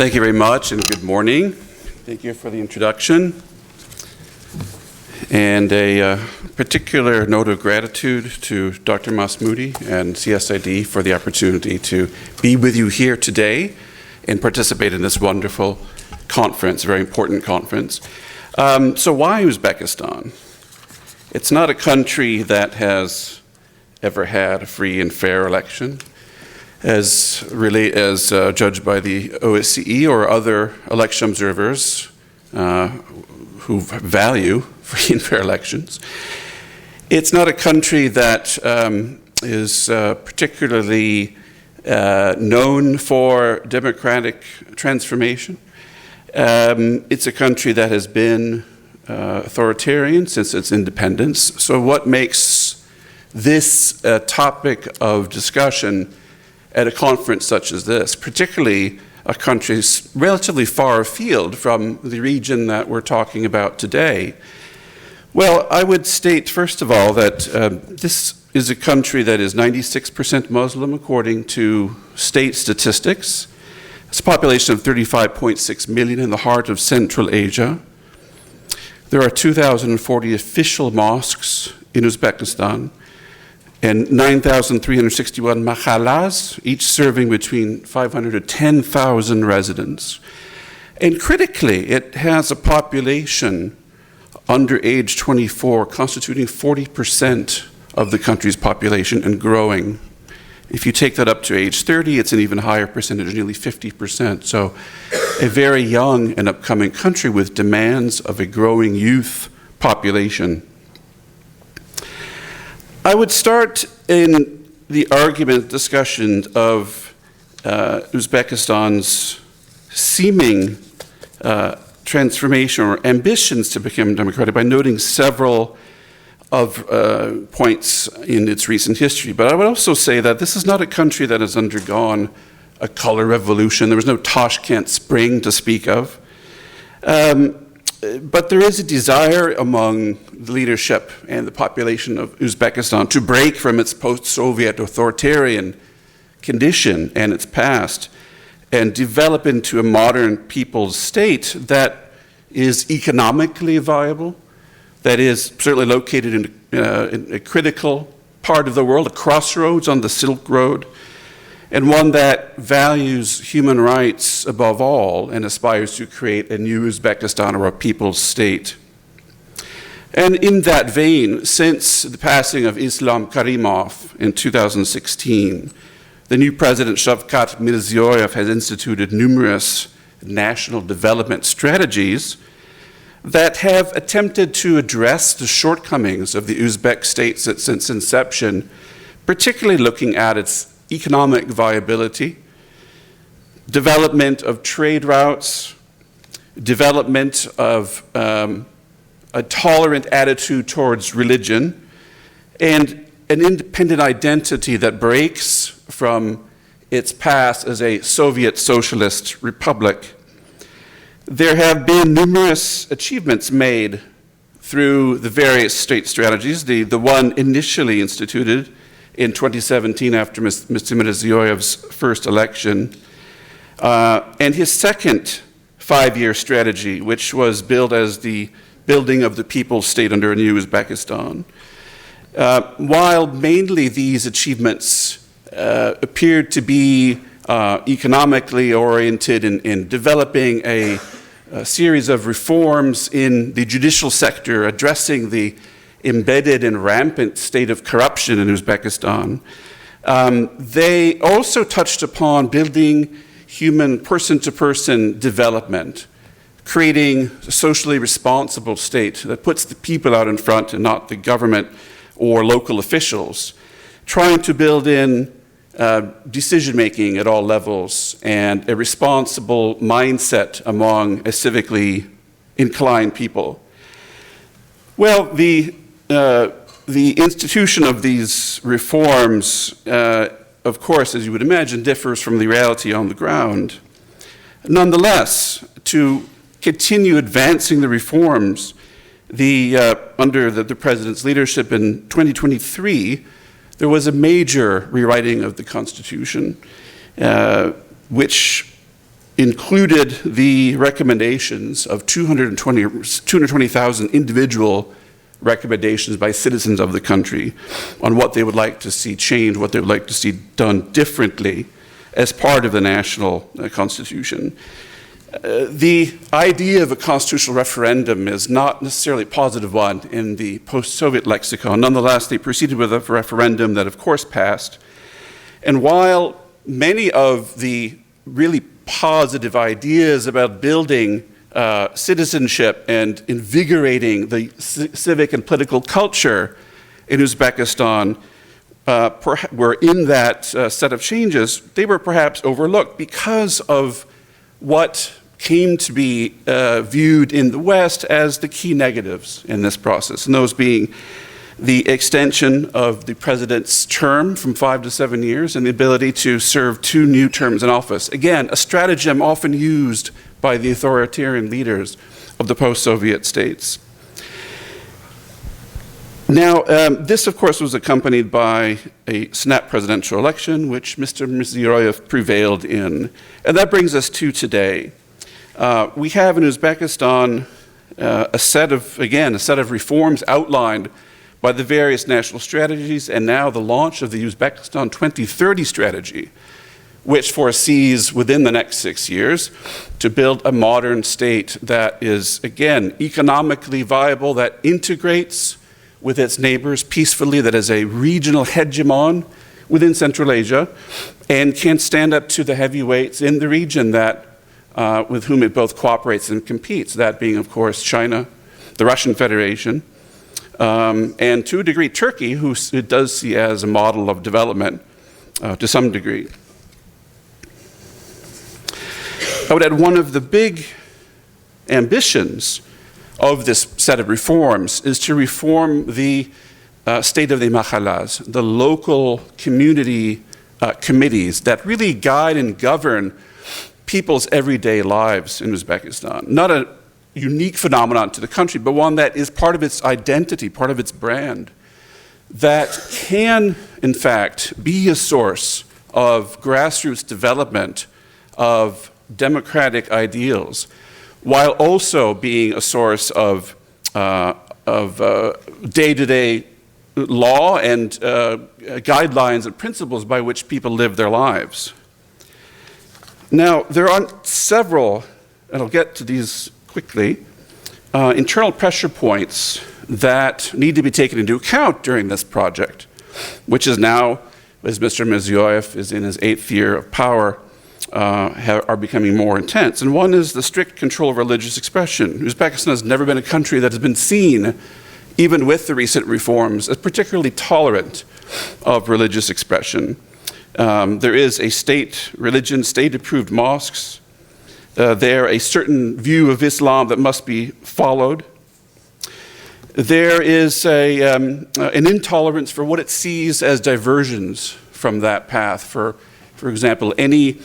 Thank you very much, and good morning. Thank you for the introduction. And a particular note of gratitude to Dr. Mazway and CSID for the opportunity to be with you here today and participate in this wonderful conference, a very important conference. So why Uzbekistan? It's not a country that has ever had a free and fair election, as judged by the OSCE or other election observers who value free and fair elections. It's not a country that is particularly known for democratic transformation. It's a country that has been authoritarian since its independence. So what makes this a topic of discussion at a conference such as this, particularly a country relatively far afield from the region that we're talking about today? Well, I would state, first of all, that this is a country that is 96% Muslim, according to state statistics. It's a population of 35.6 million in the heart of Central Asia. There are 2,040 official mosques in Uzbekistan, and 9,361 mahallas, each serving between 500 to 10,000 residents. And critically, it has a population under age 24, constituting 40% of the country's population and growing. If you take that up to age 30, it's an even higher percentage, nearly 50%. So a very young and upcoming country with demands of a growing youth population. I would start in the argument discussion of Uzbekistan's seeming transformation or ambitions to become democratic by noting several of points in its recent history. But I would also say that this is not a country that has undergone a color revolution. There was no Tashkent Spring to speak of. But there is a desire among the leadership and the population of Uzbekistan to break from its post-Soviet authoritarian condition and its past and develop into a modern people's state that is economically viable, that is certainly located in a critical part of the world, a crossroads on the Silk Road, and one that values human rights above all and aspires to create a new Uzbekistan or a people's state. And in that vein, since the passing of Islam Karimov in 2016, the new president Shavkat Mirziyoyev has instituted numerous national development strategies that have attempted to address the shortcomings of the Uzbek state since inception, particularly looking at its economic viability, development of trade routes, development of a tolerant attitude towards religion, and an independent identity that breaks from its past as a Soviet socialist republic. There have been numerous achievements made through the various state strategies. The one initially instituted in 2017 after Mr. Mirziyoyev's first election, and his second five-year strategy, which was billed as the building of the people's state under a new Uzbekistan. While mainly these achievements appeared to be economically oriented in developing a series of reforms in the judicial sector, addressing the embedded and rampant state of corruption in Uzbekistan. They also touched upon building human person-to-person development, creating a socially responsible state that puts the people out in front and not the government or local officials, trying to build in decision-making at all levels and a responsible mindset among a civically inclined people. Well, the institution of these reforms, of course, as you would imagine, differs from the reality on the ground. Nonetheless, to continue advancing the reforms, under the president's leadership in 2023, there was a major rewriting of the Constitution, which included the recommendations of 220,000 individual recommendations by citizens of the country on what they would like to see change, what they would like to see done differently as part of the national constitution. The idea of a constitutional referendum is not necessarily a positive one in the post-Soviet lexicon. Nonetheless, they proceeded with a referendum that, of course, passed. And while many of the really positive ideas about building citizenship and invigorating the civic and political culture in Uzbekistan were in that set of changes, they were perhaps overlooked because of what came to be viewed in the West as the key negatives in this process, and those being the extension of the president's term from 5 to 7 years and the ability to serve 2 new terms in office. Again, a stratagem often used by the authoritarian leaders of the post-Soviet states. Now, this, of course, was accompanied by a snap presidential election, which Mr. Mirziyoyev prevailed in. And that brings us to today. We have in Uzbekistan a set of reforms outlined by the various national strategies, and now the launch of the Uzbekistan 2030 strategy, which foresees within the next 6 years to build a modern state that is, again, economically viable, that integrates with its neighbors peacefully, that is a regional hegemon within Central Asia, and can stand up to the heavyweights in the region that, with whom it both cooperates and competes, that being, of course, China, the Russian Federation, and to a degree Turkey, who it does see as a model of development to some degree. I would add one of the big ambitions of this set of reforms is to reform the state of the mahallas, the local community committees that really guide and govern people's everyday lives in Uzbekistan. Not a unique phenomenon to the country, but one that is part of its identity, part of its brand, that can, in fact, be a source of grassroots development of democratic ideals, while also being a source of day-to-day law and guidelines and principles by which people live their lives. Now, there are several, and I'll get to these quickly, internal pressure points that need to be taken into account during this project, which is now, as Mr. Mirziyoyev is in his 8th year of power, are becoming more intense. And one is the strict control of religious expression. Uzbekistan has never been a country that has been seen, even with the recent reforms, as particularly tolerant of religious expression. There is a state religion, state-approved mosques. There a certain view of Islam that must be followed. There is an intolerance for what it sees as diversions from that path. For example, any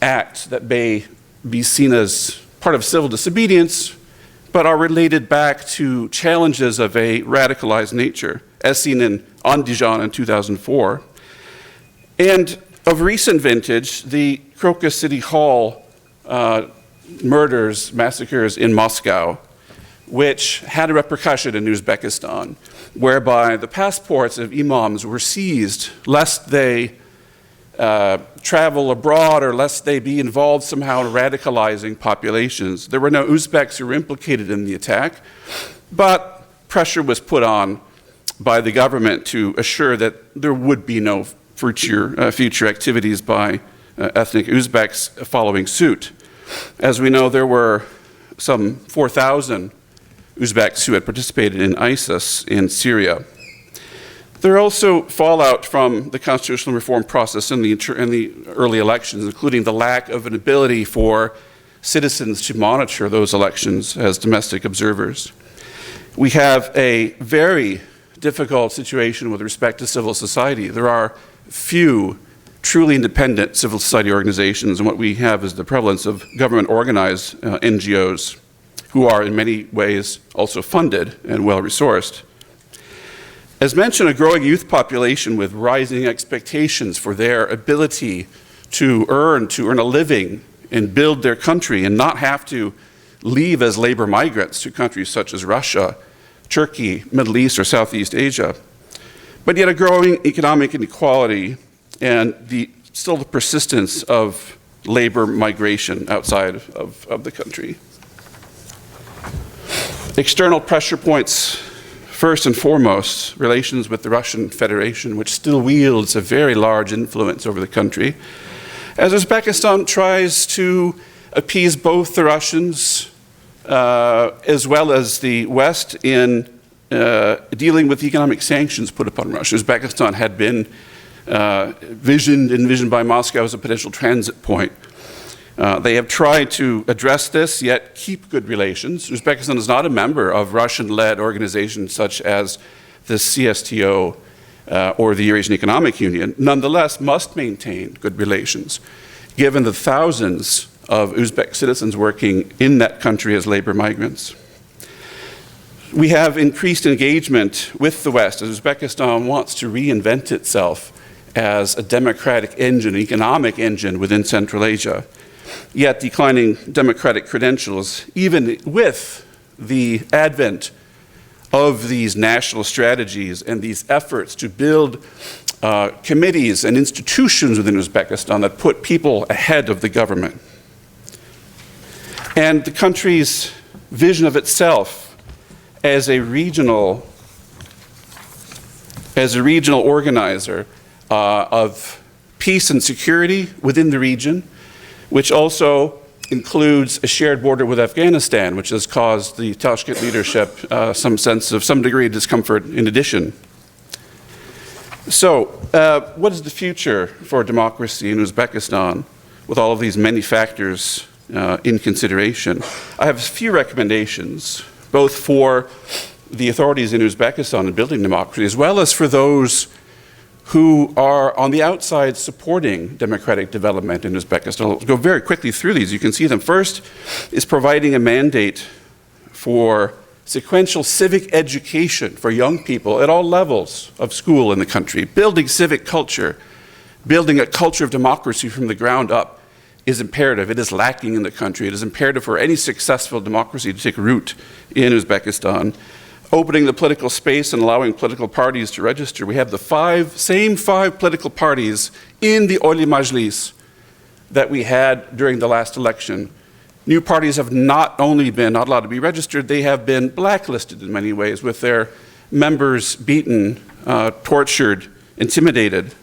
act that may be seen as part of civil disobedience, but are related back to challenges of a radicalized nature, as seen in Andijan in 2004. And of recent vintage, the Caucasus City Hall massacres in Moscow, which had a repercussion in Uzbekistan, whereby the passports of imams were seized lest they travel abroad or lest they be involved somehow in radicalizing populations. There were no Uzbeks who were implicated in the attack, but pressure was put on by the government to assure that there would be no future activities by ethnic Uzbeks following suit. As we know, there were some 4,000 Uzbeks who had participated in ISIS in Syria. There are also fallout from the constitutional reform process in the early elections, including the lack of an ability for citizens to monitor those elections as domestic observers. We have a very difficult situation with respect to civil society. There are few truly independent civil society organizations, and what we have is the prevalence of government-organized NGOs, who are in many ways also funded and well-resourced. As mentioned, a growing youth population with rising expectations for their ability to earn a living and build their country and not have to leave as labor migrants to countries such as Russia, Turkey, Middle East, or Southeast Asia. But yet a growing economic inequality and still the persistence of labor migration outside of the country. External pressure points, first and foremost, relations with the Russian Federation, which still wields a very large influence over the country, as Uzbekistan tries to appease both the Russians as well as the West in dealing with economic sanctions put upon Russia. Uzbekistan had been envisioned by Moscow as a potential transit point. They have tried to address this, yet keep good relations. Uzbekistan is not a member of Russian-led organizations such as the CSTO or the Eurasian Economic Union, nonetheless must maintain good relations, given the thousands of Uzbek citizens working in that country as labor migrants. We have increased engagement with the West as Uzbekistan wants to reinvent itself as a democratic engine, economic engine within Central Asia, yet declining democratic credentials, even with the advent of these national strategies and these efforts to build committees and institutions within Uzbekistan that put people ahead of the government. And the country's vision of itself as a regional organizer of peace and security within the region, which also includes a shared border with Afghanistan, which has caused the Tashkent leadership some degree of discomfort in addition. So, what is the future for democracy in Uzbekistan with all of these many factors in consideration? I have a few recommendations, both for the authorities in Uzbekistan in building democracy, as well as for those who are on the outside supporting democratic development in Uzbekistan. I'll go very quickly through these. You can see them. First is providing a mandate for sequential civic education for young people at all levels of school in the country. Building civic culture, building a culture of democracy from the ground up is imperative. It is lacking in the country. It is imperative for any successful democracy to take root in Uzbekistan. Opening the political space and allowing political parties to register. We have the same five political parties in the Oli Majlis that we had during the last election. New parties have not only been not allowed to be registered, they have been blacklisted in many ways, with their members beaten, tortured, intimidated.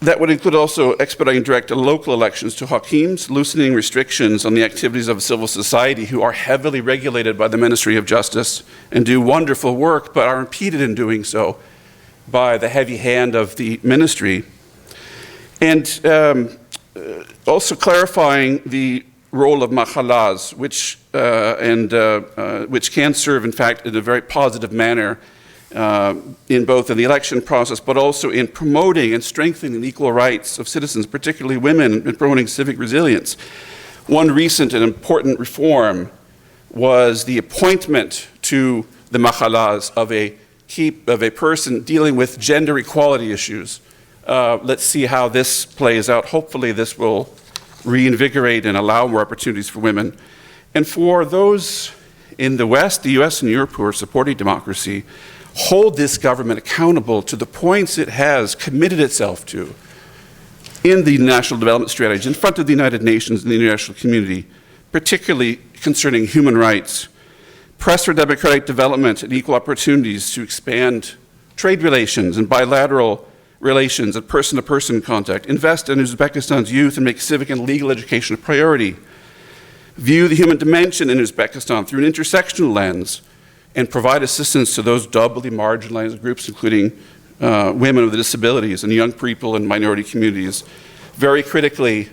That would include also expediting direct local elections to hakims, loosening restrictions on the activities of civil society, who are heavily regulated by the Ministry of Justice and do wonderful work, but are impeded in doing so by the heavy hand of the ministry. And also clarifying the role of mahallas, which can serve, in fact, in a very positive manner in both in the election process, but also in promoting and strengthening the equal rights of citizens, particularly women, and promoting civic resilience. One recent and important reform was the appointment to the mahallas of a person dealing with gender equality issues. Let's see how this plays out. Hopefully this will reinvigorate and allow more opportunities for women. And for those in the West, the US and Europe, who are supporting democracy, hold this government accountable to the points it has committed itself to in the National Development Strategy, in front of the United Nations and the international community, particularly concerning human rights. Press for democratic development and equal opportunities to expand trade relations and bilateral relations and person-to-person contact. Invest in Uzbekistan's youth and make civic and legal education a priority. View the human dimension in Uzbekistan through an intersectional lens, and provide assistance to those doubly marginalized groups, including women with disabilities and young people in minority communities. Very critically,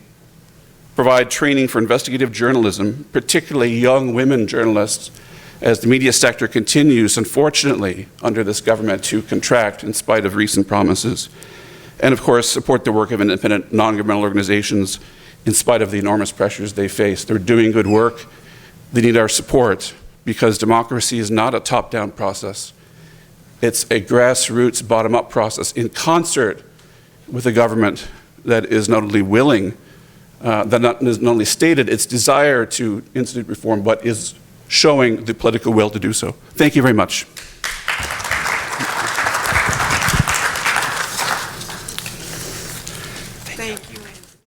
provide training for investigative journalism, particularly young women journalists, as the media sector continues, unfortunately, under this government to contract in spite of recent promises. And of course, support the work of independent non-governmental organizations in spite of the enormous pressures they face. They're doing good work. They need our support, because democracy is not a top-down process. It's a grassroots, bottom-up process in concert with a government that is not only willing that not only stated its desire to institute reform, but is showing the political will to do so. Thank you very much.